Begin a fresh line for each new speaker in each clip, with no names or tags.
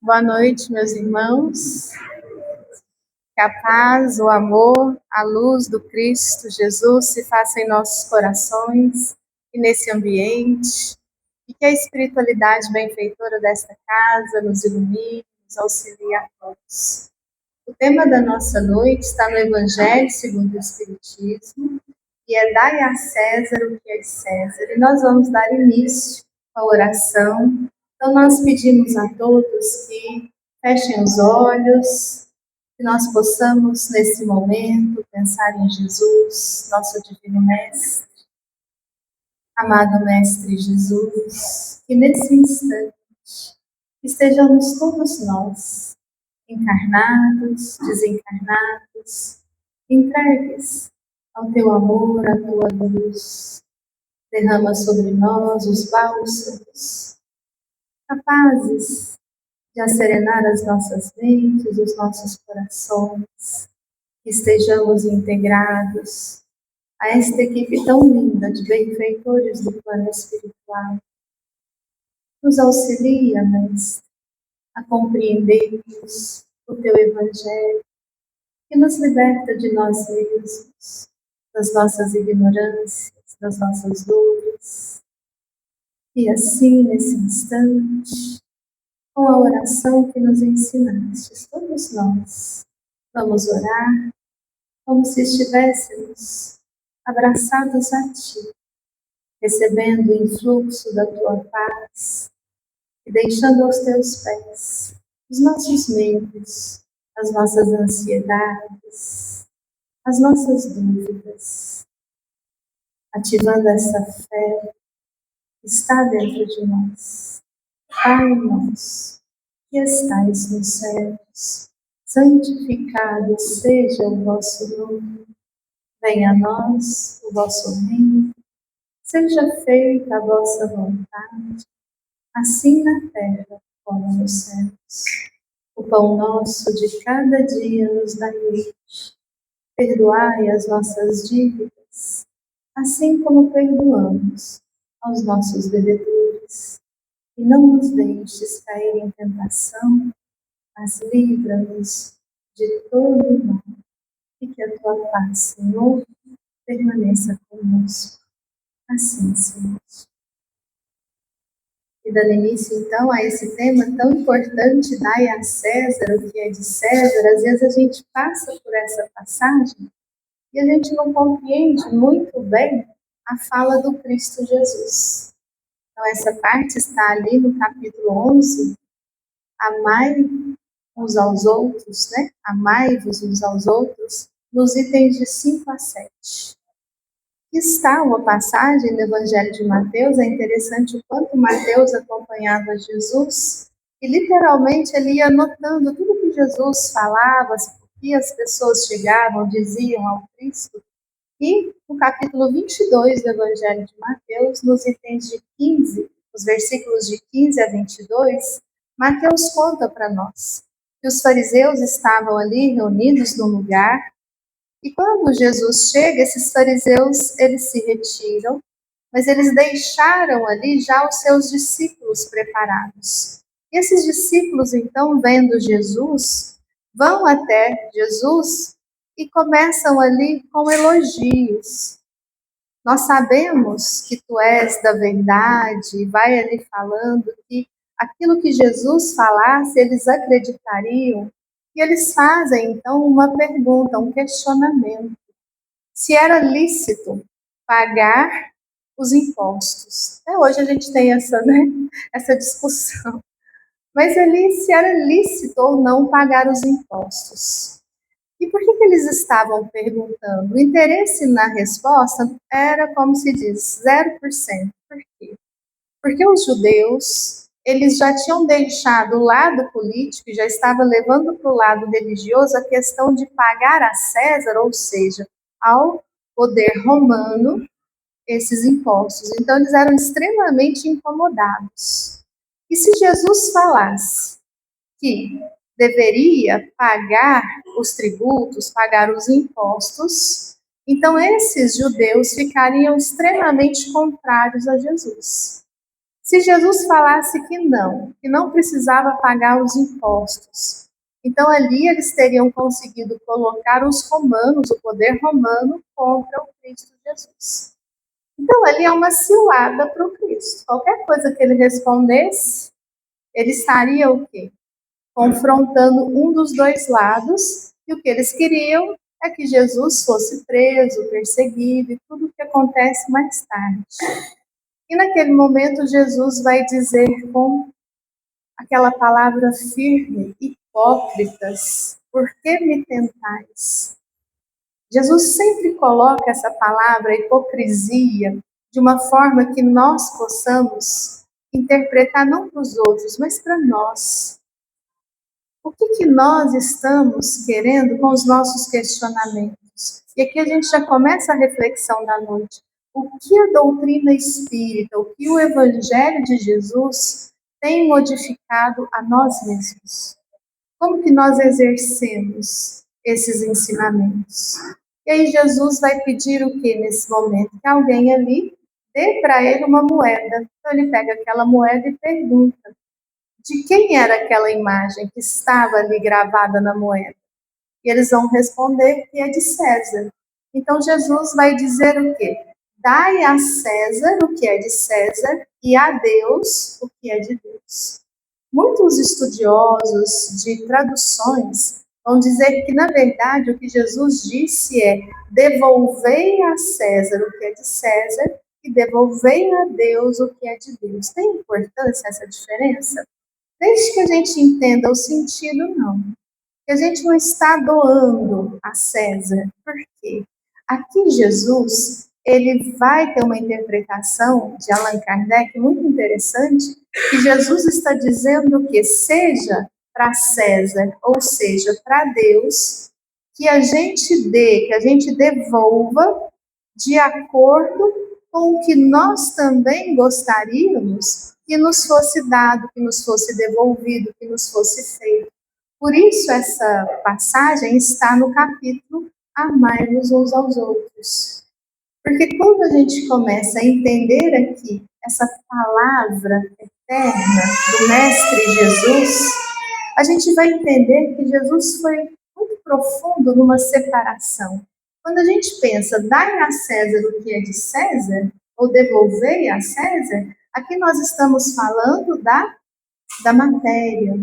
Boa noite, meus irmãos. Que a paz, o amor, a luz do Cristo Jesus se faça em nossos corações e nesse ambiente. E que a espiritualidade benfeitora desta casa nos ilumine, nos auxilie a todos. O tema da nossa noite está no Evangelho segundo o Espiritismo e é dai a César o que é de César. E nós vamos dar início à oração. Então nós pedimos a todos que fechem os olhos, que nós possamos, nesse momento, pensar em Jesus, nosso Divino Mestre. Amado Mestre Jesus, que nesse instante estejamos todos nós, encarnados, desencarnados, entregues ao Teu amor, à Tua luz. Derrama sobre nós os bálsamos, capazes de acerenar as nossas mentes, os nossos corações, que estejamos integrados a esta equipe tão linda de benfeitores do plano espiritual. Nos auxilia, Mestre, a compreendermos o Teu Evangelho, que nos liberta de nós mesmos, das nossas ignorâncias, das nossas dores. E assim, nesse instante, com a oração que nos ensinaste, todos nós vamos orar como se estivéssemos abraçados a Ti, recebendo o influxo da Tua paz e deixando aos Teus pés os nossos medos, as nossas ansiedades, as nossas dúvidas, ativando essa fé que está dentro de nós. Pai nosso, que estais nos céus, santificado seja o vosso nome. Venha a nós o vosso reino. Seja feita a vossa vontade, assim na terra como nos céus. O pão nosso de cada dia nos dai hoje. Perdoai as nossas dívidas, assim como perdoamos aos nossos devedores. E não nos deixes cair em tentação, mas livra-nos de todo mal. E que a Tua paz, Senhor, permaneça conosco. Assim seja. E dando início, então, a esse tema tão importante, dai a César o que é de César, às vezes a gente passa por essa passagem e a gente não compreende muito bem a fala do Cristo Jesus. Então, essa parte está ali no capítulo 11, amai uns aos outros, né? Amai-vos uns aos outros, nos itens de 5 a 7. Está uma passagem no Evangelho de Mateus, é interessante o quanto Mateus acompanhava Jesus e literalmente ele ia anotando tudo que Jesus falava, o que as pessoas chegavam, diziam ao Cristo. E no capítulo 22 do Evangelho de Mateus, nos itens de 15, os versículos de 15 a 22, Mateus conta para nós que os fariseus estavam ali reunidos num lugar. E quando Jesus chega, esses fariseus, eles se retiram, mas eles deixaram ali já os seus discípulos preparados. E esses discípulos, então, vendo Jesus, vão até Jesus e começam ali com elogios. Nós sabemos que Tu és da verdade, e vai ali falando que aquilo que Jesus falasse, eles acreditariam. E eles fazem, então, uma pergunta, um questionamento. Se era lícito pagar os impostos. Até hoje a gente tem essa discussão. Mas ali, se era lícito ou não pagar os impostos. E por que eles estavam perguntando? O interesse na resposta era, como se diz, 0%. Por quê? Porque os judeus, eles já tinham deixado o lado político e já estavam levando para o lado religioso a questão de pagar a César, ou seja, ao poder romano, esses impostos. Então, eles eram extremamente incomodados. E se Jesus falasse que deveria pagar os tributos, pagar os impostos, então esses judeus ficariam extremamente contrários a Jesus. Se Jesus falasse que não precisava pagar os impostos, então ali eles teriam conseguido colocar os romanos, o poder romano, contra o Cristo Jesus. Então ali é uma cilada para o Cristo. Qualquer coisa que ele respondesse, ele estaria o quê? Confrontando um dos dois lados, e o que eles queriam é que Jesus fosse preso, perseguido, e tudo o que acontece mais tarde. E naquele momento Jesus vai dizer com aquela palavra firme: hipócritas, por que me tentais? Jesus sempre coloca essa palavra hipocrisia de uma forma que nós possamos interpretar não para os outros, mas para nós. O que nós estamos querendo com os nossos questionamentos? E aqui a gente já começa a reflexão da noite. O que a doutrina espírita, o que o Evangelho de Jesus tem modificado a nós mesmos? Como que nós exercemos esses ensinamentos? E aí Jesus vai pedir o que nesse momento? Que alguém ali dê para ele uma moeda. Então ele pega aquela moeda e pergunta: de quem era aquela imagem que estava ali gravada na moeda? E eles vão responder que é de César. Então Jesus vai dizer o quê? Dai a César o que é de César e a Deus o que é de Deus. Muitos estudiosos de traduções vão dizer que, na verdade, o que Jesus disse é: devolvei a César o que é de César e devolvei a Deus o que é de Deus. Tem importância essa diferença? Desde que a gente entenda o sentido, não. Que a gente não está doando a César. Por quê? Aqui Jesus, ele vai ter uma interpretação de Allan Kardec muito interessante, que Jesus está dizendo que seja para César, ou seja, para Deus, que a gente dê, que a gente devolva de acordo com o que nós também gostaríamos que nos fosse dado, que nos fosse devolvido, que nos fosse feito. Por isso essa passagem está no capítulo Amai-vos uns aos outros. Porque quando a gente começa a entender aqui essa palavra eterna do Mestre Jesus, a gente vai entender que Jesus foi muito profundo numa separação. Quando a gente pensa, dai a César o que é de César, ou devolvei a César, aqui nós estamos falando da matéria,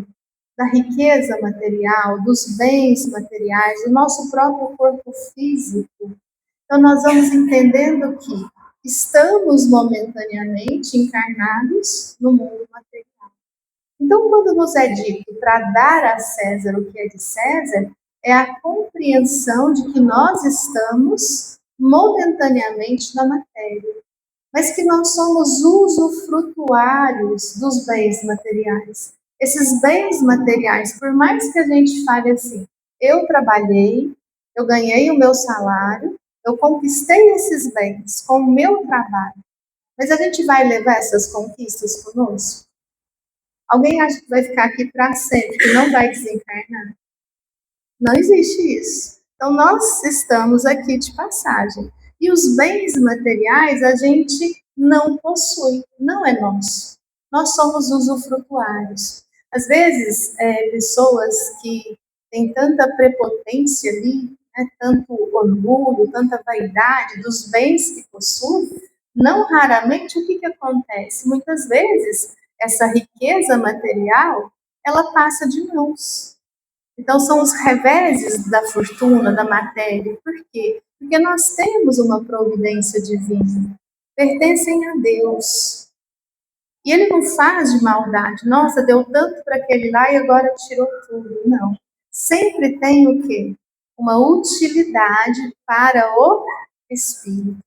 da riqueza material, dos bens materiais, do nosso próprio corpo físico. Então, nós vamos entendendo que estamos momentaneamente encarnados no mundo material. Então, quando nos é dito para dar a César o que é de César, é a compreensão de que nós estamos momentaneamente na matéria, mas que nós somos usufrutuários dos bens materiais. Esses bens materiais, por mais que a gente fale assim, eu trabalhei, eu ganhei o meu salário, eu conquistei esses bens com o meu trabalho, mas a gente vai levar essas conquistas conosco? Alguém acha que vai ficar aqui para sempre, que não vai desencarnar? Não existe isso. Então, nós estamos aqui de passagem. E os bens materiais a gente não possui, não é nosso. Nós somos usufrutuários. Às vezes, pessoas que têm tanta prepotência ali, tanto orgulho, tanta vaidade dos bens que possuem, não raramente o que acontece? Muitas vezes, essa riqueza material, ela passa de mãos. Então, são os reveses da fortuna, da matéria. Por quê? Porque nós temos uma providência divina. Pertencem a Deus. E Ele não faz de maldade. Nossa, deu tanto para aquele lá e agora tirou tudo. Não. Sempre tem o quê? Uma utilidade para o espírito.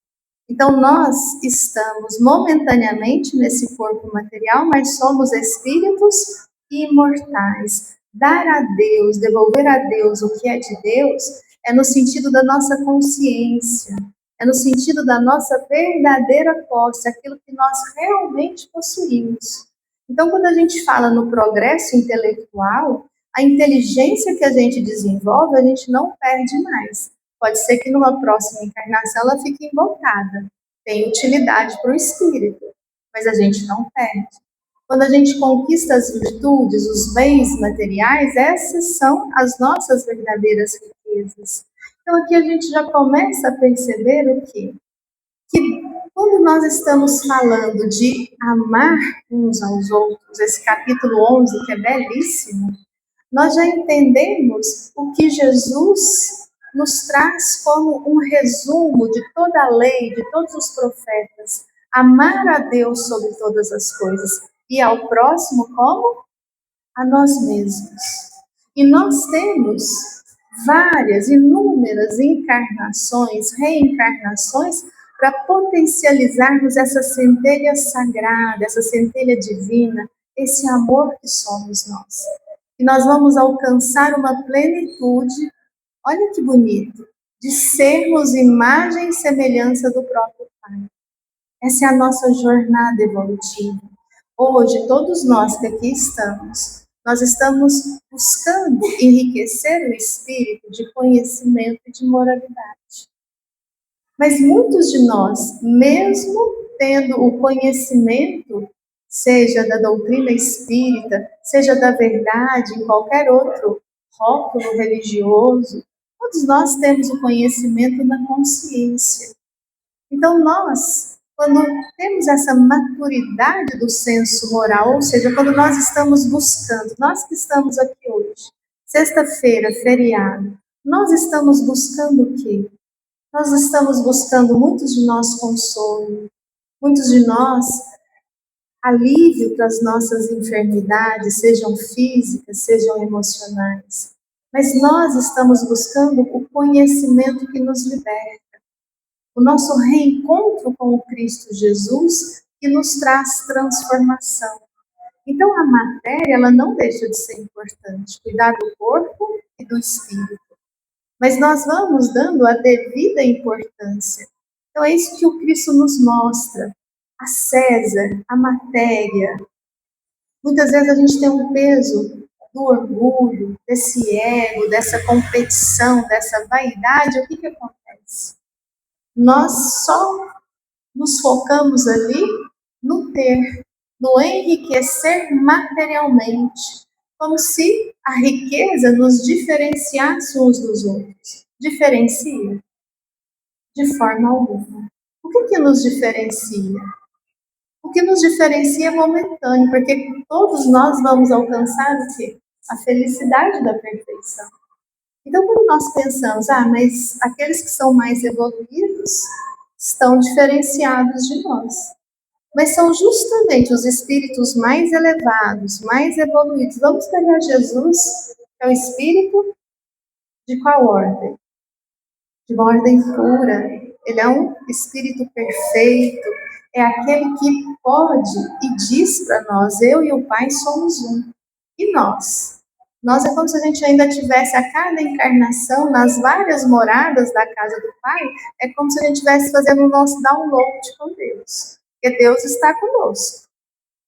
Então, nós estamos momentaneamente nesse corpo material, mas somos espíritos imortais. Dar a Deus, devolver a Deus o que é de Deus, é no sentido da nossa consciência, é no sentido da nossa verdadeira posse, aquilo que nós realmente possuímos. Então, quando a gente fala no progresso intelectual, a inteligência que a gente desenvolve, a gente não perde mais. Pode ser que numa próxima encarnação ela fique invocada, tem utilidade para o espírito. mas a gente não perde. Quando a gente conquista as virtudes, os bens materiais, essas são as nossas verdadeiras riquezas. Então aqui a gente já começa a perceber o quê? Que quando nós estamos falando de amar uns aos outros, esse capítulo 11, que é belíssimo, nós já entendemos o que Jesus nos traz como um resumo de toda a lei, de todos os profetas. Amar a Deus sobre todas as coisas e ao próximo como? A nós mesmos. E nós temos várias, inúmeras encarnações, reencarnações, para potencializarmos essa centelha sagrada, essa centelha divina, esse amor que somos nós. E nós vamos alcançar uma plenitude, olha que bonito, de sermos imagem e semelhança do próprio Pai. Essa é a nossa jornada evolutiva. Hoje, todos nós que aqui estamos, nós estamos buscando enriquecer o espírito de conhecimento e de moralidade. Mas muitos de nós, mesmo tendo o conhecimento, seja da doutrina espírita, seja da verdade, em qualquer outro rótulo religioso, todos nós temos o conhecimento na consciência. Então, nós, quando temos essa maturidade do senso moral, ou seja, quando nós estamos buscando, nós que estamos aqui hoje, sexta-feira, feriado, nós estamos buscando o quê? Nós estamos buscando, muitos de nós, consolo, muitos de nós, alívio para as nossas enfermidades, sejam físicas, sejam emocionais. Mas nós estamos buscando o conhecimento que nos liberta. O nosso reencontro com o Cristo Jesus, que nos traz transformação. Então, a matéria, ela não deixa de ser importante. Cuidar do corpo e do espírito. Mas nós vamos dando a devida importância. Então, é isso que o Cristo nos mostra. A César, a matéria. Muitas vezes a gente tem um peso do orgulho, desse ego, dessa competição, dessa vaidade. O que acontece? Nós só nos focamos ali no ter, no enriquecer materialmente, como se a riqueza nos diferenciasse uns dos outros. Diferencia? De forma alguma. O que nos diferencia? O que nos diferencia é momentâneo, porque todos nós vamos alcançar o quê? A felicidade da perfeição. Então, quando nós pensamos, mas aqueles que são mais evoluídos estão diferenciados de nós. Mas são justamente os espíritos mais elevados, mais evoluídos. Vamos pegar Jesus, que é o espírito de qual ordem? De uma ordem pura. Ele é um espírito perfeito. É aquele que pode e diz para nós, eu e o Pai somos um. E nós? Nós é como se a gente ainda tivesse a cada encarnação, nas várias moradas da casa do Pai, é como se a gente estivesse fazendo o nosso download com Deus. Porque Deus está conosco.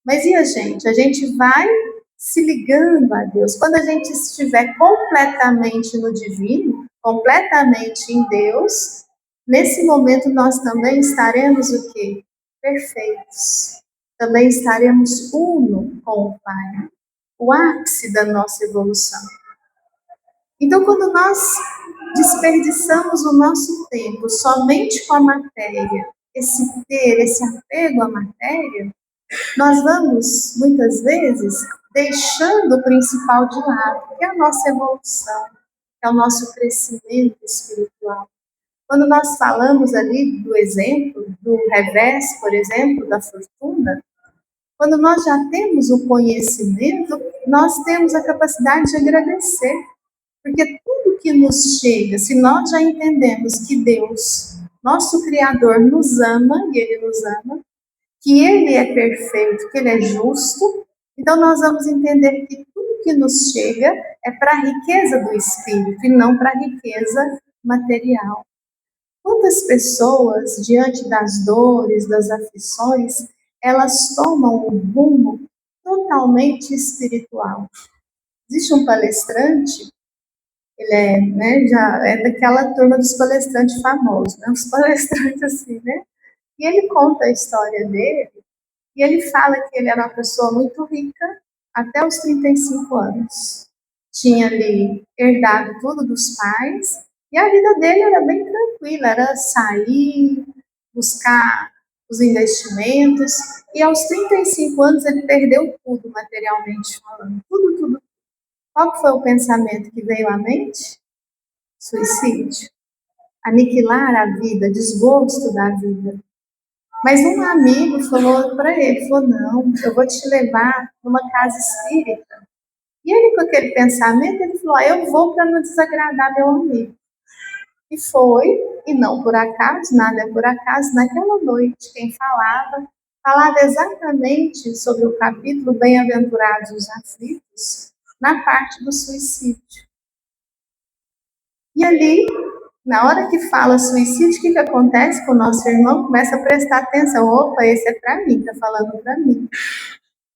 Mas e a gente? A gente vai se ligando a Deus. Quando a gente estiver completamente no divino, completamente em Deus, nesse momento nós também estaremos o quê? Perfeitos. Também estaremos uno com o Pai. O ápice da nossa evolução. Então, quando nós desperdiçamos o nosso tempo somente com a matéria, esse ter, esse apego à matéria, nós vamos, muitas vezes, deixando o principal de lado, que é a nossa evolução, que é o nosso crescimento espiritual. Quando nós falamos ali do exemplo, do revés, por exemplo, da fortuna, quando nós já temos o conhecimento, nós temos a capacidade de agradecer. Porque tudo que nos chega, se nós já entendemos que Deus, nosso Criador, nos ama, e Ele nos ama, que Ele é perfeito, que Ele é justo, então nós vamos entender que tudo que nos chega é para a riqueza do Espírito e não para a riqueza material. Quantas pessoas, diante das dores, das aflições, elas tomam um rumo totalmente espiritual? Existe um palestrante, ele já é daquela turma dos palestrantes famosos, os palestrantes assim, né? E ele conta a história dele, E ele fala que ele era uma pessoa muito rica até os 35 anos. Tinha ali herdado tudo dos pais e a vida dele era bem tranquila, era sair, buscar os investimentos. E aos 35 anos ele perdeu tudo materialmente falando, tudo, tudo. Qual que foi o pensamento que veio à mente? Suicídio. Aniquilar a vida, desgosto da vida. Mas um amigo falou para ele, falou, não, eu vou te levar numa casa espírita. E ele, com aquele pensamento, ele falou, eu vou para não desagradar meu amigo. E foi, e não por acaso, nada é por acaso, naquela noite, quem falava exatamente sobre o capítulo Bem-aventurados os aflitos, na parte do suicídio. E ali, na hora que fala suicídio, o que acontece com o nosso irmão? Começa a prestar atenção. Opa, esse é para mim, está falando para mim.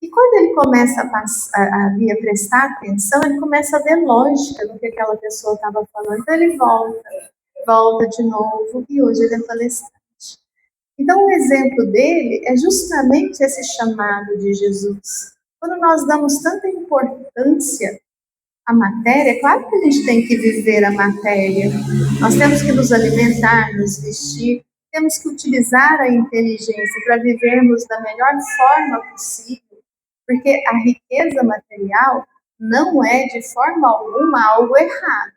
E quando ele começa a prestar atenção, ele começa a ver lógica no que aquela pessoa estava falando. Então ele volta de novo, e hoje ele é palestrante. Então o exemplo dele é justamente esse chamado de Jesus. Quando nós damos tanta importância a matéria, é claro que a gente tem que viver a matéria. Nós temos que nos alimentar, nos vestir, temos que utilizar a inteligência para vivermos da melhor forma possível, porque a riqueza material não é de forma alguma algo errado,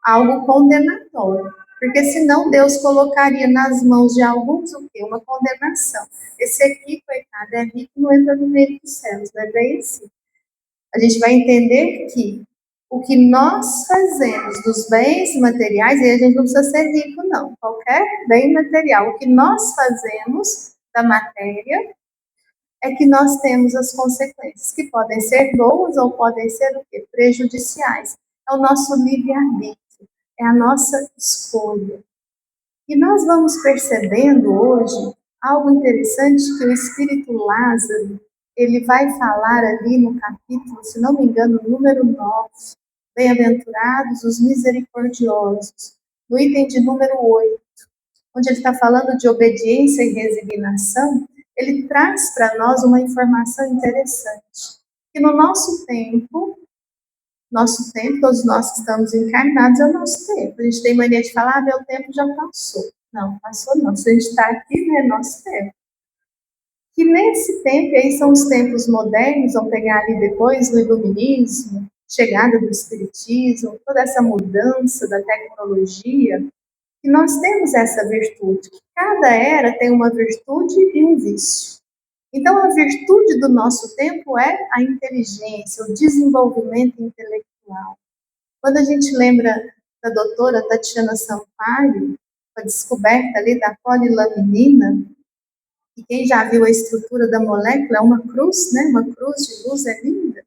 algo condenatório. Porque senão Deus colocaria nas mãos de alguns o quê? Uma condenação. Esse aqui, coitado, é rico, não entra no meio dos céus, não é bem assim. A gente vai entender que o que nós fazemos dos bens materiais, e a gente não precisa ser rico, não. Qualquer bem material, o que nós fazemos da matéria é que nós temos as consequências, que podem ser boas ou podem ser o quê? Prejudiciais. É o nosso livre-arbítrio, é a nossa escolha. E nós vamos percebendo hoje algo interessante que o Espírito Lázaro, ele vai falar ali no capítulo, se não me engano, número 9, Bem-aventurados os misericordiosos, no item de número 8, onde ele está falando de obediência e resignação, ele traz para nós uma informação interessante, que no nosso tempo, todos nós que estamos encarnados, é o nosso tempo. A gente tem mania de falar, meu tempo já passou. Não, passou não. Se a gente está aqui, não é nosso tempo. Que nesse tempo, e aí são os tempos modernos, vamos pegar ali depois no iluminismo, chegada do espiritismo, toda essa mudança da tecnologia, que nós temos essa virtude, que cada era tem uma virtude e um vício. Então, a virtude do nosso tempo é a inteligência, o desenvolvimento intelectual. Quando a gente lembra da doutora Tatiana Sampaio, a descoberta ali da polilaminina, e quem já viu a estrutura da molécula é uma cruz, né? Uma cruz de luz, é linda.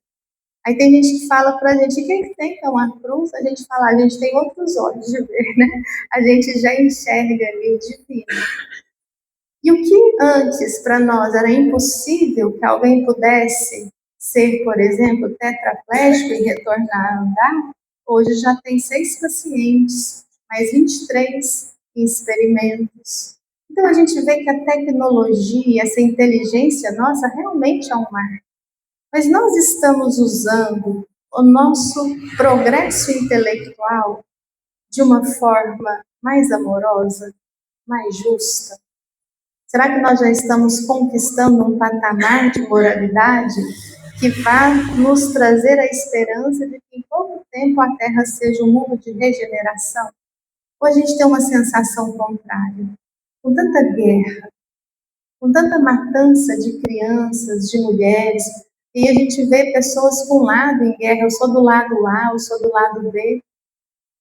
Aí tem gente que fala pra gente, quem que tem então a cruz? A gente fala, a gente tem outros olhos de ver, né? A gente já enxerga ali o divino. E o que antes para nós era impossível que alguém pudesse ser, por exemplo, tetraplégico e retornar a andar, hoje já tem 6 pacientes, mais 23 em experimentos. Então a gente vê que a tecnologia, essa inteligência nossa realmente é um mar. Mas nós estamos usando o nosso progresso intelectual de uma forma mais amorosa, mais justa? Será que nós já estamos conquistando um patamar de moralidade que vai nos trazer a esperança de que em pouco tempo a Terra seja um mundo de regeneração? Ou a gente tem uma sensação contrária? Com tanta guerra, com tanta matança de crianças, de mulheres, e a gente vê pessoas com lado em guerra, eu sou do lado A, eu sou do lado B.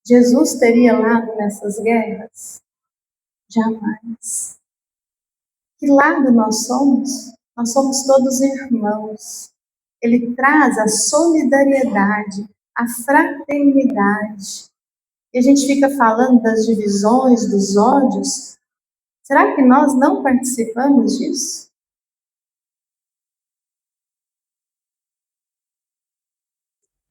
Jesus teria lado nessas guerras? Jamais. Que lado nós somos? Nós somos todos irmãos. Ele traz a solidariedade, a fraternidade. E a gente fica falando das divisões, dos ódios. Será que nós não participamos disso?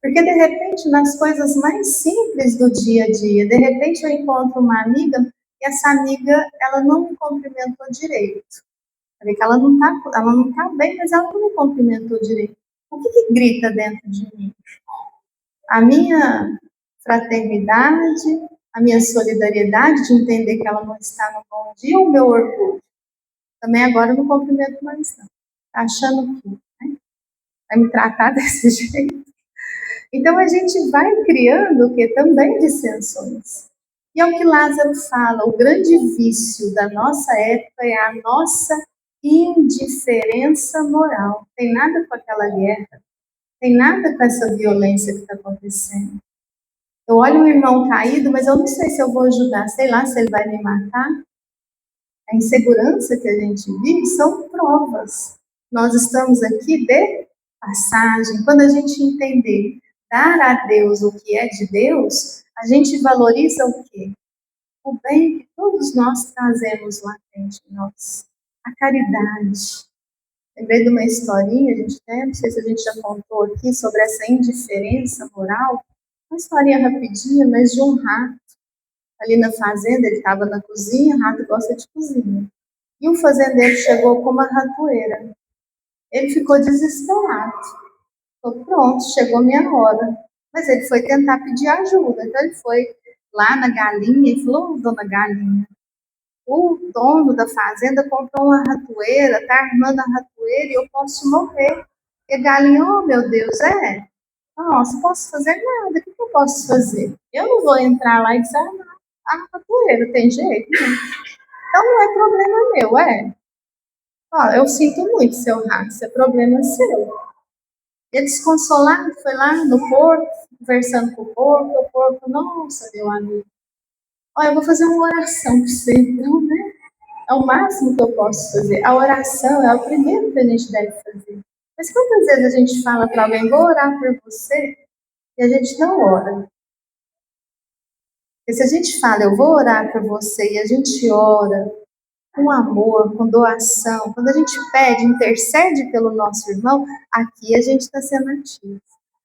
Porque de repente, nas coisas mais simples do dia a dia, de repente eu encontro uma amiga e essa amiga, ela não me cumprimentou direito. Vê que ela não tá bem, mas ela não me cumprimentou direito. O que que grita dentro de mim? A minha fraternidade, a minha solidariedade de entender que ela não está no bom dia, ou o meu orgulho? Também agora eu não cumprimento mais, não. Tá achando que, né, vai me tratar desse jeito? Então a gente vai criando o que também dissensões. E é o que Lázaro fala, o grande vício da nossa época é a nossa indiferença moral. Tem nada com aquela guerra, tem nada com essa violência que está acontecendo. Eu olho um irmão caído, mas eu não sei se eu vou ajudar, sei lá se ele vai me matar. A insegurança que a gente vive são provas. Nós estamos aqui de passagem. Quando a gente entender dar a Deus o que é de Deus, a gente valoriza o quê? O bem que todos nós trazemos latente em nós. A caridade. Lembrei de uma historinha, a gente tem, não sei se a gente já contou aqui, sobre essa indiferença moral. Uma historinha rapidinha, mas de um rato. Ali na fazenda, ele estava na cozinha, rato gosta de cozinha. E um fazendeiro chegou com uma ratoeira. Ele ficou desesperado. Falou, pronto, chegou minha hora. Mas ele foi tentar pedir ajuda. Então ele foi lá na galinha e falou, dona galinha, o dono da fazenda comprou uma ratoeira, tá armando a ratoeira e eu posso morrer. E a galinha, oh meu Deus, nossa, posso fazer nada, o que eu posso fazer? Eu não vou entrar lá e desarmar a ratoeira, tem jeito? Não. Então não é problema meu, é? Ó, eu sinto muito, seu rato, isso é problema seu. Ele desconsolado foi lá no porco, conversando com o porco, nossa, meu amigo, olha, eu vou fazer uma oração para você, então, né? É o máximo que eu posso fazer. A oração é o primeiro que a gente deve fazer. Mas quantas vezes a gente fala para alguém, vou orar por você, e a gente não ora? Porque se a gente fala, eu vou orar por você, e a gente ora com amor, com doação, quando a gente pede, intercede pelo nosso irmão, aqui a gente está sendo ativo,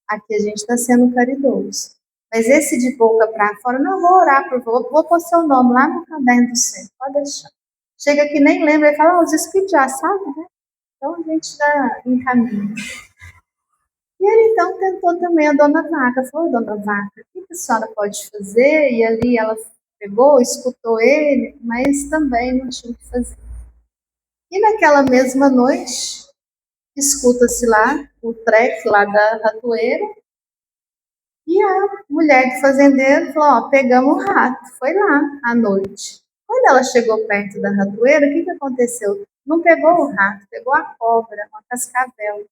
aqui a gente está sendo caridoso. Mas esse de boca para fora, não vou orar por você, vou pôr seu nome lá no caderno do centro, pode deixar. Chega que nem lembra e fala, os espíritos já sabem, né? Então a gente já encaminha. E ele então tentou também a dona Vaca, falou, dona Vaca, o que a senhora pode fazer? E ali ela pegou, escutou ele, mas também não tinha o que fazer. E naquela mesma noite, escuta-se lá o treco lá da ratoeira, e a mulher do fazendeiro falou, ó, pegamos o rato, foi lá à noite. Quando ela chegou perto da ratoeira, o que aconteceu? Não pegou o rato, pegou a cobra, uma cascavel.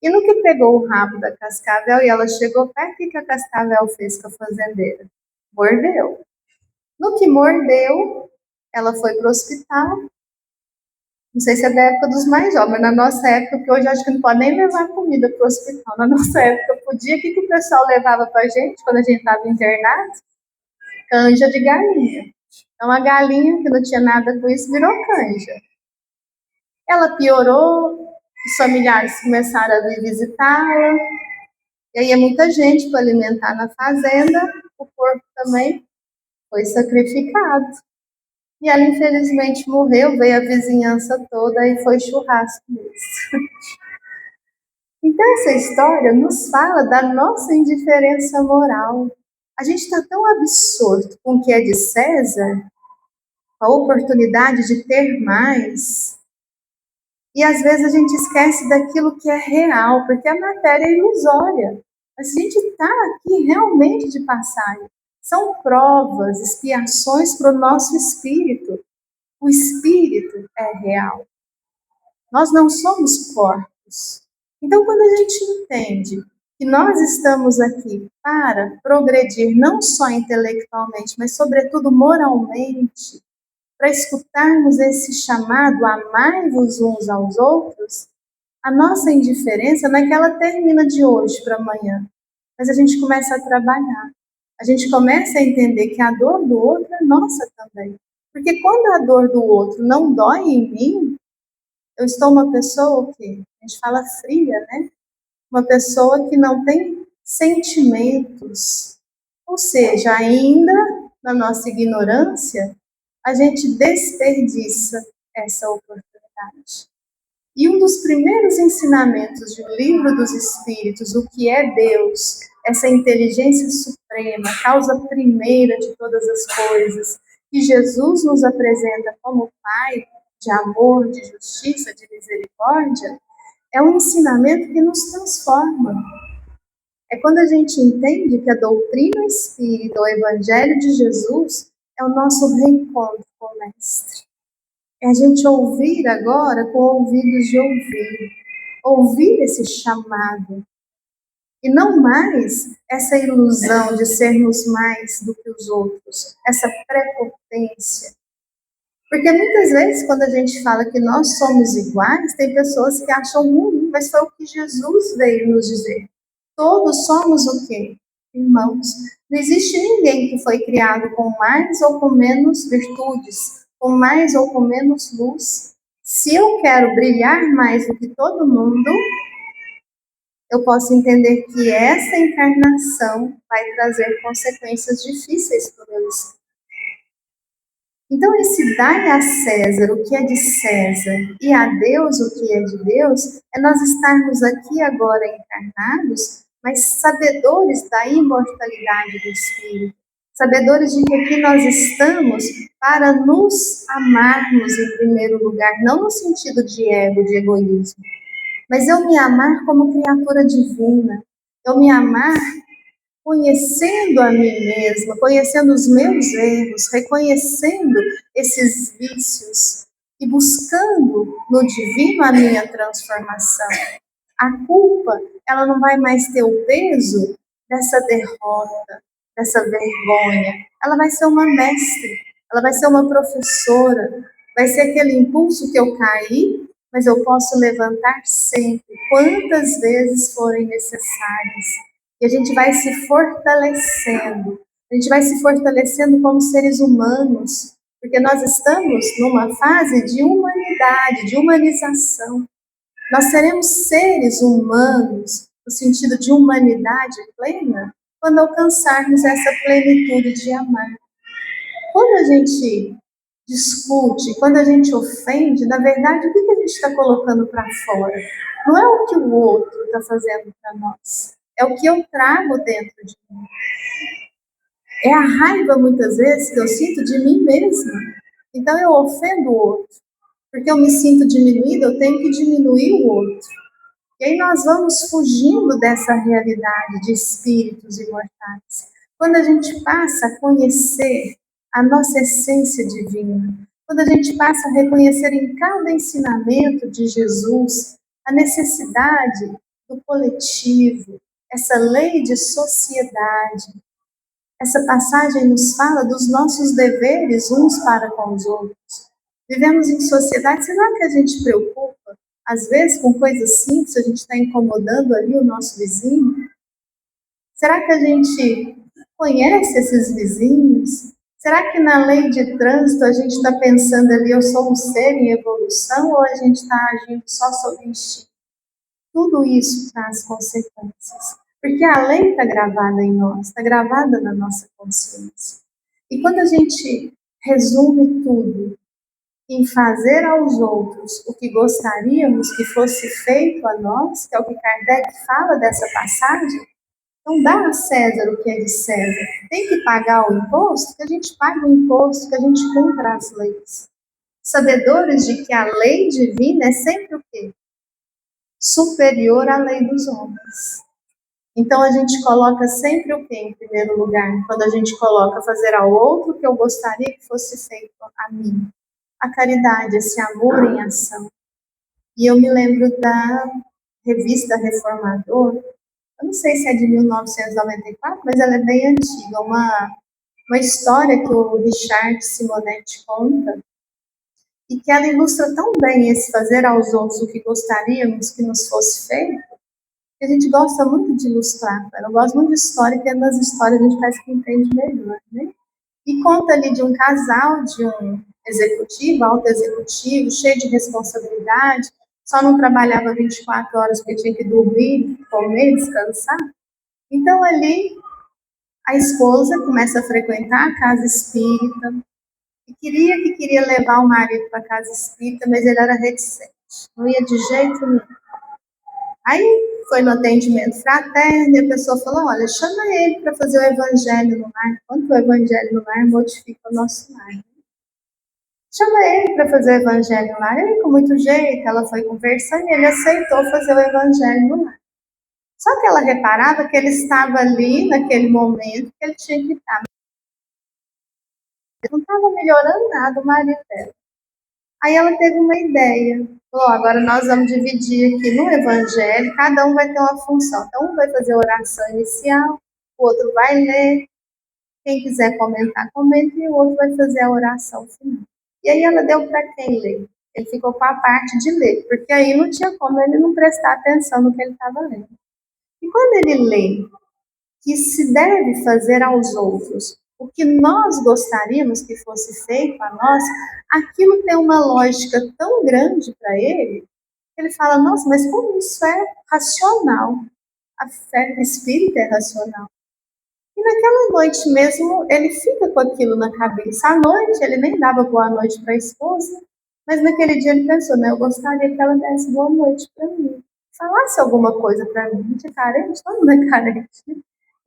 E no que pegou o rabo da cascavel e ela chegou perto, o que a cascavel fez com a fazendeira? Mordeu. No que mordeu, ela foi para o hospital. Não sei se é da época dos mais jovens, mas na nossa época, porque hoje acho que não pode nem levar comida para o hospital. Na nossa época podia, o que o pessoal levava para a gente quando a gente estava internado? Canja de galinha. Então a galinha, que não tinha nada com isso, virou canja. Ela piorou, os familiares começaram a vir visitá-la, e aí é muita gente para alimentar na fazenda, o porco também foi sacrificado. E ela infelizmente morreu, veio a vizinhança toda e foi churrasco mesmo. Então essa história nos fala da nossa indiferença moral. A gente está tão absorto com o que é de César, com a oportunidade de ter mais, e às vezes a gente esquece daquilo que é real, porque a matéria é ilusória. Mas a gente está aqui realmente de passagem. São provas, expiações para o nosso espírito. O espírito é real. Nós não somos corpos. Então, quando a gente entende que nós estamos aqui para progredir, não só intelectualmente, mas sobretudo moralmente, para escutarmos esse chamado, amai-vos uns aos outros, a nossa indiferença não é que ela termina de hoje para amanhã, mas a gente começa a trabalhar. A gente começa a entender que a dor do outro é nossa também. Porque quando a dor do outro não dói em mim, eu estou uma pessoa que a gente fala fria, né? Uma pessoa que não tem sentimentos. Ou seja, ainda na nossa ignorância, a gente desperdiça essa oportunidade. verdade. E um dos primeiros ensinamentos do Livro dos Espíritos, o que é Deus, essa inteligência suprema, causa primeira de todas as coisas, que Jesus nos apresenta como Pai de amor, de justiça, de misericórdia, é um ensinamento que nos transforma. É quando a gente entende que a doutrina espírita, o Evangelho de Jesus, é o nosso reencontro com o Mestre. É a gente ouvir agora com ouvidos de ouvir esse chamado. E não mais essa ilusão de sermos mais do que os outros, essa prepotência. Porque muitas vezes, quando a gente fala que nós somos iguais, tem pessoas que acham ruim, mas foi o que Jesus veio nos dizer. Todos somos o quê? Irmãos. Não existe ninguém que foi criado com mais ou com menos virtudes, com mais ou com menos luz. Se eu quero brilhar mais do que todo mundo, eu posso entender que essa encarnação vai trazer consequências difíceis para o meu espírito. Então, esse dar a César o que é de César e a Deus o que é de Deus, é nós estarmos aqui agora encarnados, mas sabedores da imortalidade do Espírito, sabedores de que aqui nós estamos para nos amarmos em primeiro lugar, não no sentido de ego, de egoísmo, mas eu me amar como criatura divina, eu me amar conhecendo a mim mesma, conhecendo os meus erros, reconhecendo esses vícios e buscando no divino a minha transformação. A culpa, ela não vai mais ter o peso dessa derrota, dessa vergonha. Ela vai ser uma mestre, ela vai ser uma professora, vai ser aquele impulso que eu caí, mas eu posso levantar sempre, quantas vezes forem necessárias. E a gente vai se fortalecendo. A gente vai se fortalecendo como seres humanos, porque nós estamos numa fase de humanidade, de humanização. Nós seremos seres humanos, no sentido de humanidade plena, quando alcançarmos essa plenitude de amar. Quando a gente discute, quando a gente ofende, na verdade, o que a gente está colocando para fora? Não é o que o outro está fazendo para nós, é o que eu trago dentro de mim. É a raiva, muitas vezes, que eu sinto de mim mesma. Então, eu ofendo o outro. Porque eu me sinto diminuída, eu tenho que diminuir o outro. E aí nós vamos fugindo dessa realidade de espíritos imortais. Quando a gente passa a conhecer a nossa essência divina, quando a gente passa a reconhecer em cada ensinamento de Jesus a necessidade do coletivo, essa lei de sociedade, essa passagem nos fala dos nossos deveres uns para com os outros. Vivemos em sociedade, será que a gente preocupa? Às vezes, com coisas simples, a gente está incomodando ali o nosso vizinho? Será que a gente conhece esses vizinhos? Será que na lei de trânsito a gente está pensando ali, eu sou um ser em evolução, ou a gente está agindo só sob instinto? Tudo isso traz consequências. Porque a lei está gravada em nós, está gravada na nossa consciência. E quando a gente resume tudo em fazer aos outros o que gostaríamos que fosse feito a nós, que é o que Kardec fala dessa passagem, então dá a César o que é de César. Tem que pagar o imposto, que a gente pague o imposto, que a gente cumpra as leis. Sabedores de que a lei divina é sempre o quê? Superior à lei dos homens. Então a gente coloca sempre o quê em primeiro lugar? Quando a gente coloca fazer ao outro o que eu gostaria que fosse feito a mim. A caridade, esse amor em ação. E eu me lembro da revista Reformador, eu não sei se é de 1994, mas ela é bem antiga, uma história que o Richard Simonetti conta, e que ela ilustra tão bem esse fazer aos outros o que gostaríamos que nos fosse feito, que a gente gosta muito de ilustrar. Eu gosto muito de história, porque nas histórias a gente parece que entende melhor, né? E conta ali de um casal, de um executivo, alto executivo, cheio de responsabilidade, só não trabalhava 24 horas porque tinha que dormir, comer, descansar. Então ali a esposa começa a frequentar a casa espírita, E queria levar o marido para casa espírita, mas ele era reticente, não ia de jeito nenhum. Aí foi no atendimento fraterno e a pessoa falou: olha, chama ele para fazer o evangelho no lar. Quando o evangelho no lar modifica o nosso lar. Chama ele para fazer o evangelho no lar. Ele, com muito jeito, ela foi conversando e ele aceitou fazer o evangelho no lar. Só que ela reparava que ele estava ali naquele momento que ele tinha que estar. Não estava melhorando nada o marido dela. Aí ela teve uma ideia. Falou: agora nós vamos dividir aqui no evangelho, cada um vai ter uma função. Então, um vai fazer a oração inicial, o outro vai ler, quem quiser comentar, comenta, e o outro vai fazer a oração final. E aí ela deu para quem ler. Ele ficou com a parte de ler, porque aí não tinha como ele não prestar atenção no que ele estava lendo. E quando ele lê que se deve fazer aos outros o que nós gostaríamos que fosse feito a nós, aquilo tem uma lógica tão grande para ele, que ele fala: nossa, mas como isso é racional? A fé espírita é racional. E naquela noite mesmo, ele fica com aquilo na cabeça. À noite, ele nem dava boa noite para a esposa, mas naquele dia ele pensou: né, eu gostaria que ela desse boa noite para mim, falasse alguma coisa para mim. A gente é carente, todo mundo é carente, né?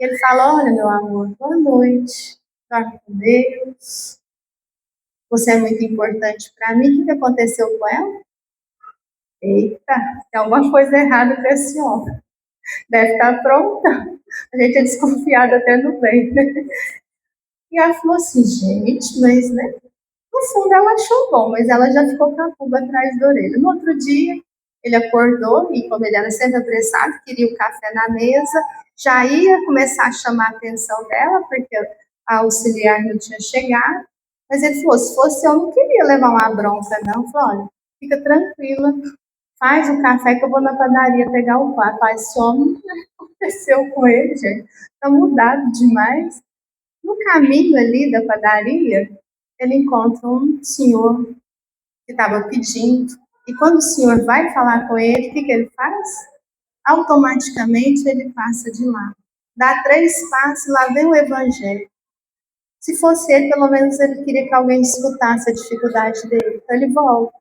E ele fala: olha, meu amor, boa noite, dorme com Deus, você é muito importante para mim. O que aconteceu com ela? Eita, tem alguma coisa errada com esse homem. Deve estar pronta. A gente é desconfiada até no bem. E ela falou assim: gente, mas, né? No fundo ela achou bom, mas ela já ficou com a pulga atrás da orelha. No outro dia, ele acordou e, como ele era sempre apressado, queria o café na mesa, já ia começar a chamar a atenção dela, porque a auxiliar não tinha chegado. Mas ele falou: se fosse eu, não queria levar uma bronca, não. Eu falei: olha, fica tranquila, faz o café que eu vou na padaria pegar o pão. Esse homem, o que aconteceu com ele, gente? Está mudado demais. No caminho ali da padaria, ele encontra um senhor que estava pedindo. E quando o senhor vai falar com ele, o que ele faz? Automaticamente ele passa de lá. Dá 3 passos, lá vem o evangelho. Se fosse ele, pelo menos ele queria que alguém escutasse a dificuldade dele. Então ele volta.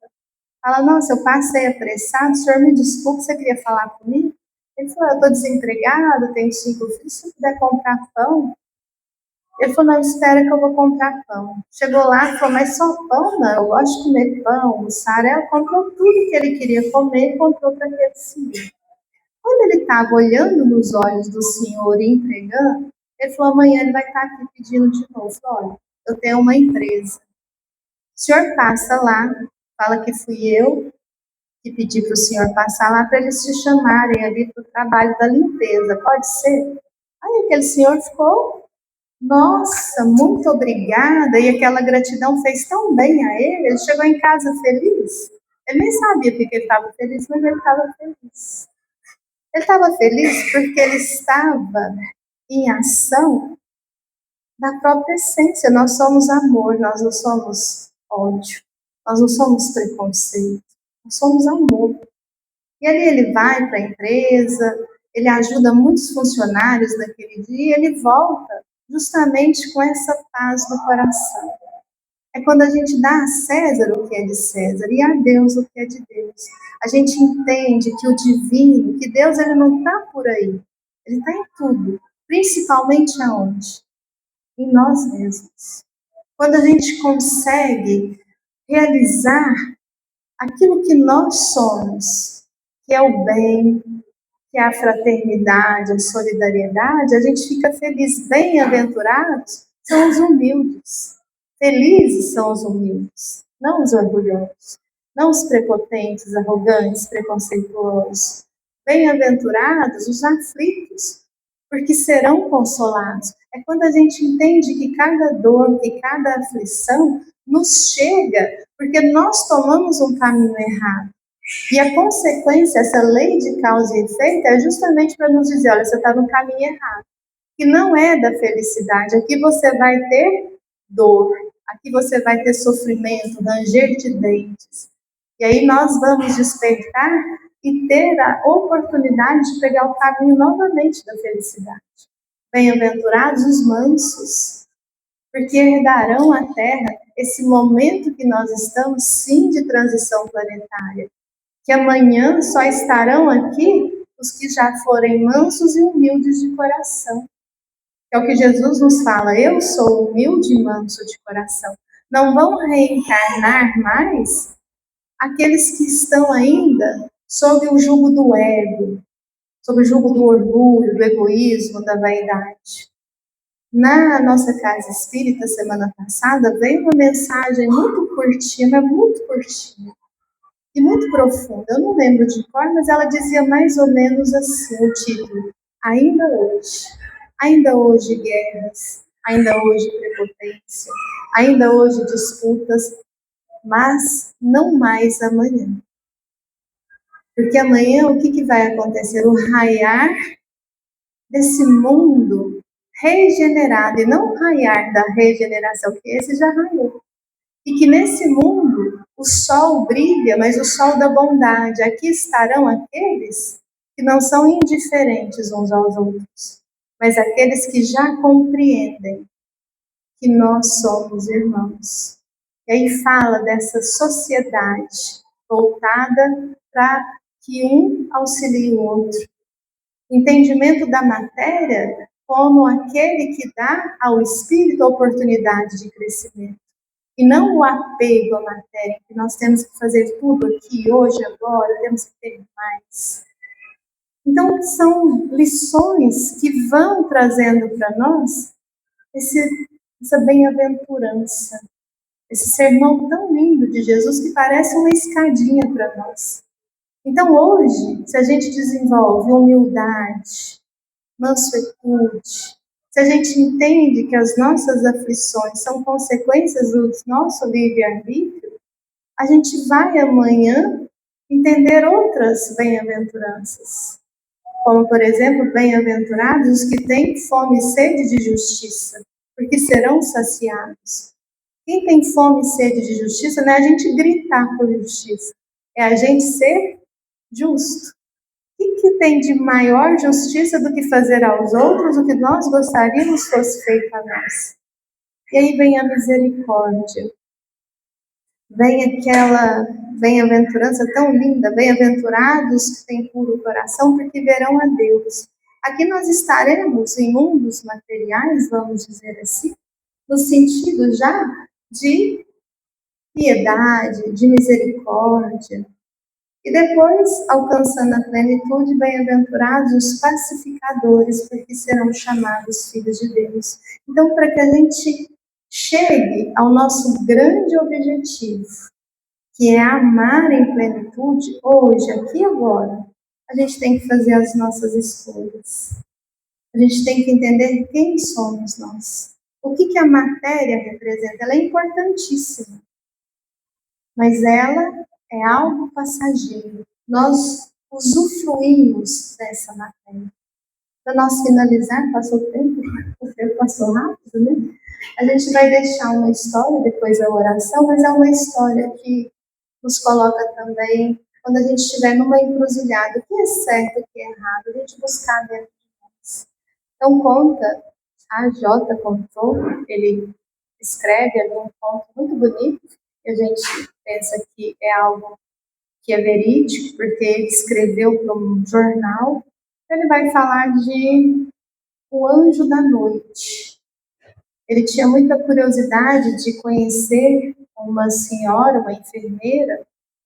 Fala: nossa, eu passei apressado, o senhor me desculpe, você queria falar comigo? Ele falou: eu estou desempregado, tenho 5 filhos, se eu puder comprar pão. Ele falou: não, espera que eu vou comprar pão. Chegou lá e falou: mas só pão? Não, eu gosto de comer pão, mussarela. Comprou tudo que ele queria comer e comprou para aquele senhor. Quando ele estava olhando nos olhos do senhor e entregando, ele falou: amanhã ele vai estar aqui pedindo de novo. Falou: olha, eu tenho uma empresa. O senhor passa lá, fala que fui eu que pedi para o senhor passar lá para eles te chamarem ali para o trabalho da limpeza. Pode ser? Aí aquele senhor ficou: nossa, muito obrigada. E aquela gratidão fez tão bem a ele. Ele chegou em casa feliz. Ele nem sabia porque ele estava feliz, mas ele estava feliz. Ele estava feliz porque ele estava em ação da própria essência. Nós somos amor, nós não somos ódio, nós não somos preconceito, nós somos amor. E ali ele vai para a empresa, ele ajuda muitos funcionários naquele dia, e ele volta justamente com essa paz no coração. É quando a gente dá a César o que é de César e a Deus o que é de Deus. A gente entende que o divino, que Deus, ele não está por aí. Ele está em tudo. Principalmente aonde? Em nós mesmos. Quando a gente consegue realizar aquilo que nós somos, que é o bem, que é a fraternidade, a solidariedade, a gente fica feliz. Bem-aventurados são os humildes. Felizes são os humildes, não os orgulhosos, não os prepotentes, arrogantes, preconceituosos. Bem-aventurados os aflitos, porque serão consolados. É quando a gente entende que cada dor, que cada aflição nos chega porque nós tomamos um caminho errado. E a consequência, essa lei de causa e efeito, é justamente para nos dizer: olha, você está no caminho errado, que não é da felicidade. Aqui você vai ter dor, aqui você vai ter sofrimento, ranger de dentes. E aí nós vamos despertar e ter a oportunidade de pegar o caminho novamente da felicidade. Bem-aventurados os mansos, porque herdarão a terra. esse momento que nós estamos, sim, de transição planetária. Que amanhã só estarão aqui os que já forem mansos e humildes de coração. É o que Jesus nos fala, eu sou humilde e manso de coração. Não vão reencarnar mais aqueles que estão ainda sob o jugo do ego, sob o jugo do orgulho, do egoísmo, da vaidade. Na nossa casa espírita, semana passada, veio uma mensagem muito curtinha, mas muito curtinha e muito profunda. Eu não lembro de cor, mas ela dizia mais ou menos assim, o título: ainda hoje guerras, ainda hoje prepotência, ainda hoje disputas, mas não mais amanhã. Porque amanhã o que vai acontecer? O raiar desse mundo regenerado, e não o raiar da regeneração, que esse já raiou. E que nesse mundo o sol brilha, mas o sol da bondade. Aqui estarão aqueles que não são indiferentes uns aos outros, mas aqueles que já compreendem que nós somos irmãos. E aí fala dessa sociedade voltada para que um auxilie o outro. Entendimento da matéria como aquele que dá ao espírito a oportunidade de crescimento. E não o apego à matéria, que nós temos que fazer tudo aqui, hoje, agora, temos que ter mais. Então, são lições que vão trazendo para nós essa bem-aventurança, esse sermão tão lindo de Jesus que parece uma escadinha para nós. Então, hoje, se a gente desenvolve humildade, mansuetude, se a gente entende que as nossas aflições são consequências do nosso livre-arbítrio, a gente vai amanhã entender outras bem-aventuranças. Como, por exemplo, bem-aventurados os que têm fome e sede de justiça, porque serão saciados. Quem tem fome e sede de justiça não é a gente gritar por justiça, é a gente ser justo. O que tem de maior justiça do que fazer aos outros o que nós gostaríamos fosse feito a nós? E aí vem a misericórdia, vem aquela bem-aventurança tão linda, bem-aventurados que têm puro coração, porque verão a Deus. Aqui nós estaremos em mundos materiais, vamos dizer assim, no sentido já de piedade, de misericórdia. E depois, alcançando a plenitude, bem-aventurados os pacificadores, porque serão chamados filhos de Deus. Então, para que a gente chegue ao nosso grande objetivo, que é amar em plenitude, hoje, aqui e agora, a gente tem que fazer as nossas escolhas. A gente tem que entender quem somos nós. O que a matéria representa? Ela é importantíssima, mas ela é algo passageiro. Nós usufruímos dessa matéria. Para nós finalizar, passou o tempo passou rápido, né? A gente vai deixar uma história, depois da oração, mas é uma história que nos coloca também, quando a gente estiver numa encruzilhada, o que é certo, o que é errado, a gente buscar dentro de nós. Então conta, a Jota contou, ele escreve ali um conto muito bonito, que a gente pensa que é algo que é verídico, porque ele escreveu para um jornal. Ele vai falar de O Anjo da Noite. Ele tinha muita curiosidade de conhecer uma senhora, uma enfermeira,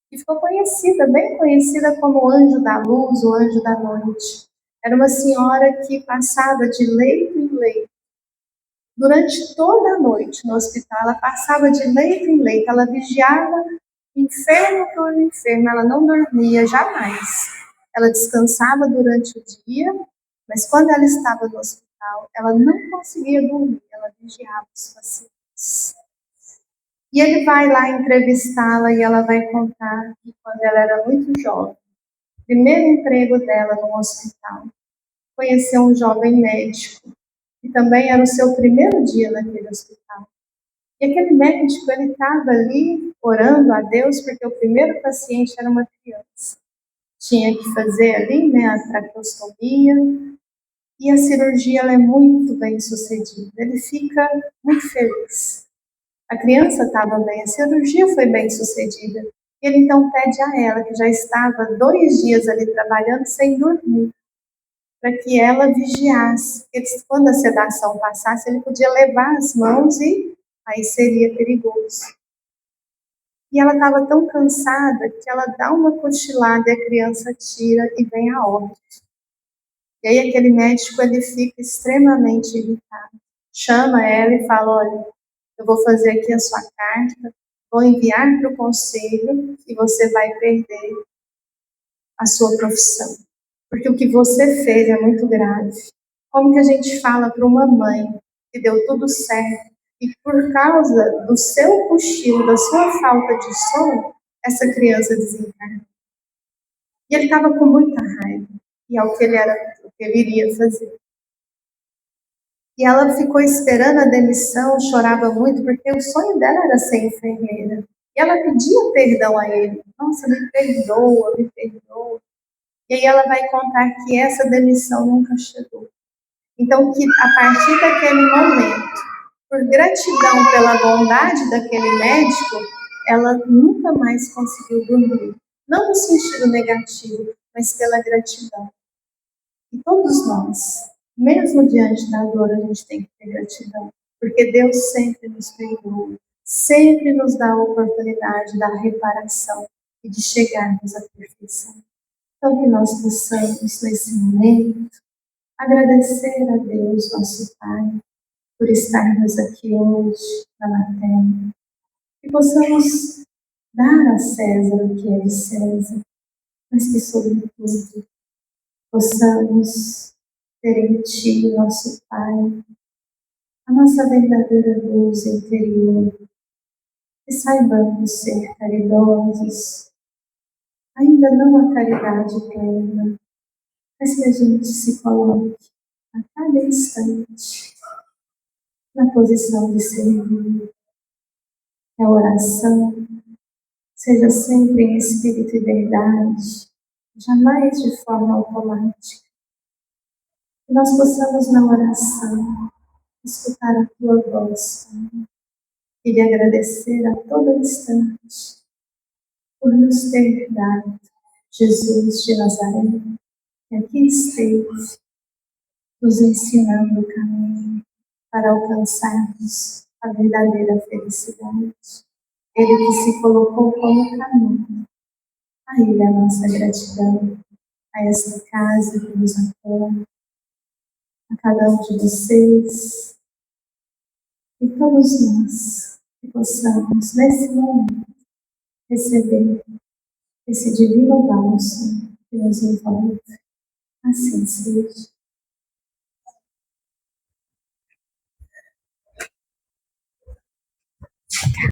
que ficou conhecida, bem conhecida como o Anjo da Luz, o Anjo da Noite. Era uma senhora que passava de leito em leito. Durante toda a noite no hospital, ela passava de leito em leito, ela vigiava enfermo por enfermo, ela não dormia jamais. Ela descansava durante o dia, mas quando ela estava no hospital, ela não conseguia dormir, ela vigiava os pacientes. E ele vai lá entrevistá-la e ela vai contar que quando ela era muito jovem, o primeiro emprego dela no hospital, conheceu um jovem médico, que também era o seu primeiro dia naquele hospital. E aquele médico, ele estava ali orando a Deus, porque o primeiro paciente era uma criança. Tinha que fazer ali, né, a traqueostomia, e a cirurgia ela é muito bem sucedida. Ele fica muito feliz. A criança estava bem, a cirurgia foi bem sucedida. Ele então pede a ela, que já estava 2 dias ali trabalhando sem dormir, para que ela vigiasse. Quando a sedação passasse, ele podia levar as mãos e aí seria perigoso. E ela estava tão cansada que ela dá uma cochilada e a criança tira e vem a óbito. E aí aquele médico ele fica extremamente irritado. Chama ela e fala, olha, eu vou fazer aqui a sua carta, vou enviar para o conselho e você vai perder a sua profissão. Porque o que você fez é muito grave. Como que a gente fala para uma mãe que deu tudo certo e por causa do seu cochilo, da sua falta de sono, essa criança desencarna? E ele estava com muita raiva. E é o que ele iria fazer. E ela ficou esperando a demissão, chorava muito, porque o sonho dela era ser enfermeira. E ela pedia perdão a ele. Nossa, me perdoa, me perdoa. E aí ela vai contar que essa demissão nunca chegou. Então, que a partir daquele momento, por gratidão pela bondade daquele médico, ela nunca mais conseguiu dormir. Não no sentido negativo, mas pela gratidão. E todos nós, mesmo diante da dor, a gente tem que ter gratidão. Porque Deus sempre nos perdoa, sempre nos dá a oportunidade da reparação e de chegarmos à perfeição. Então, que nós possamos, nesse momento, agradecer a Deus, nosso Pai, por estarmos aqui hoje na terra. Que possamos dar a César o que é de César, mas que, sobretudo, possamos ter em Ti, nosso Pai, a nossa verdadeira luz interior, que saibamos ser caridosos, ainda não a caridade plena, mas que a gente se coloque a cada instante na posição de servir, que a oração seja sempre em espírito e verdade, jamais de forma automática. Que nós possamos na oração escutar a Tua voz, Pai, e lhe agradecer a todo instante por nos ter dado Jesus de Nazaré, que aqui esteve nos ensinando o caminho para alcançarmos a verdadeira felicidade. Ele que se colocou como caminho. A Ele a nossa gratidão, a esta casa que nos acolhe, a cada um de vocês e todos nós que possamos, nesse momento, receber esse divino bálsamo que nos envolve. Assim seja.